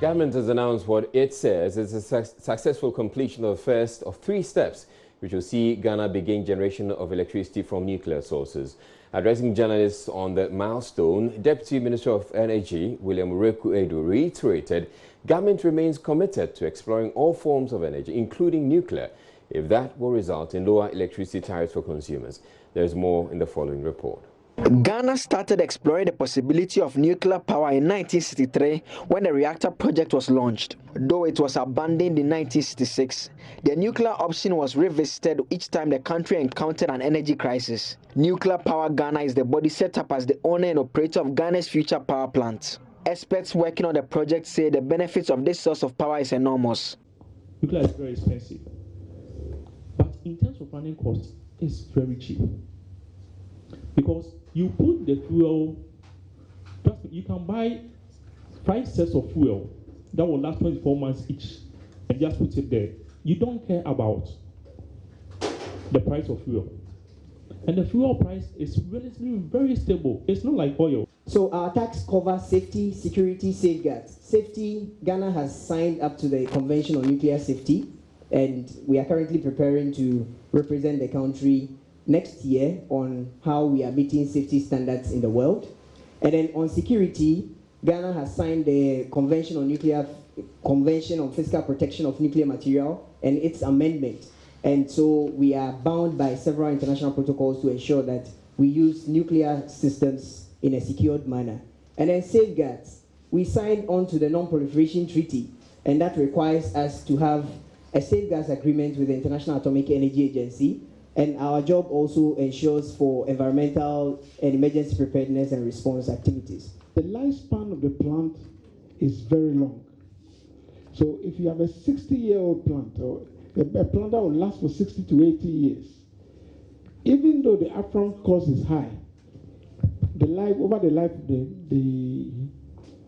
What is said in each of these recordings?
Government has announced what it says is a successful completion of the first of 3 steps which will see Ghana begin generation of electricity from nuclear sources. Addressing journalists on the milestone, Deputy Minister of Energy William Oreku-Adu reiterated government remains committed to exploring all forms of energy, including nuclear, if that will result in lower electricity tariffs for consumers. There's more in the following report. Ghana started exploring the possibility of nuclear power in 1963 when the reactor project was launched. Though it was abandoned in 1966, the nuclear option was revisited each time the country encountered an energy crisis. Nuclear Power Ghana is the body set up as the owner and operator of Ghana's future power plants. Experts working on the project say the benefits of this source of power is enormous. Nuclear is very expensive, but in terms of running costs, it's very cheap. Because you put the fuel, you can buy 5 sets of fuel that will last 24 months each and just put it there. You don't care about the price of fuel. And the fuel price is relatively very stable. It's not like oil. So our tax covers safety, security, safeguards. Safety, Ghana has signed up to the Convention on Nuclear Safety, and we are currently preparing to represent the country next year on how we are meeting safety standards in the world. And then on security, Ghana has signed the Convention on Physical Protection of Nuclear Material and its amendment. And so we are bound by several international protocols to ensure that we use nuclear systems in a secured manner. And then safeguards, we signed on to the Non-Proliferation Treaty, and that requires us to have a safeguards agreement with the International Atomic Energy Agency. And our job also ensures for environmental and emergency preparedness and response activities. The lifespan of the plant is very long. So if you have a 60-year-old plant, or a plant that will last for 60 to 80 years, even though the upfront cost is high, over the life of the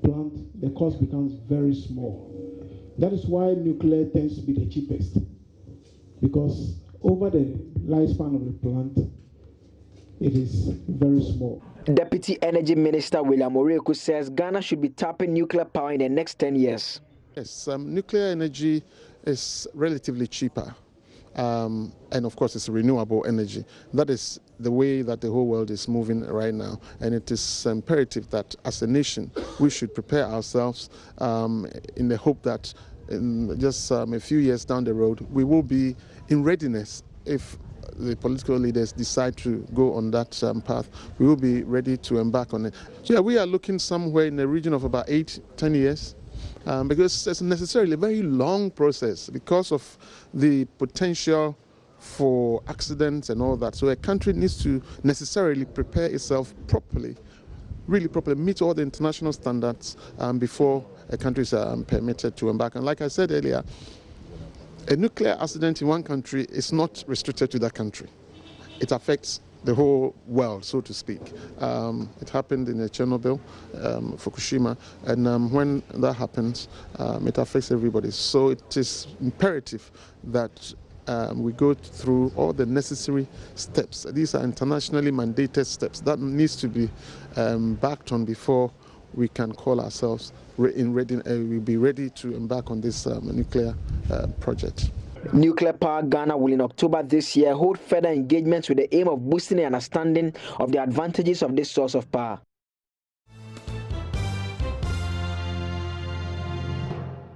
plant, the cost becomes very small. That is why nuclear tends to be the cheapest, because over the lifespan of the plant, it is very small. Deputy Energy Minister William Oreku says Ghana should be tapping nuclear power in the next 10 years. Yes, nuclear energy is relatively cheaper, and of course it's renewable energy. That is the way that the whole world is moving right now, and it is imperative that as a nation we should prepare ourselves in the hope that in just a few years down the road we will be in readiness. If the political leaders decide to go on that path, we will be ready to embark on it. So yeah, we are looking somewhere in the region of about 8-10 years, because it's necessarily a very long process because of the potential for accidents and all that. So a country needs to necessarily prepare itself properly, really properly, meet all the international standards before a country is permitted to embark. And like I said earlier, a nuclear accident in one country is not restricted to that country. It affects the whole world, so to speak. It happened in Chernobyl, Fukushima, and when that happens, it affects everybody. So it is imperative that we go through all the necessary steps. These are internationally mandated steps that needs to be backed on before we can call ourselves we'll be ready to embark on this nuclear project. Nuclear Power Ghana will in October this year hold further engagements with the aim of boosting the understanding of the advantages of this source of power.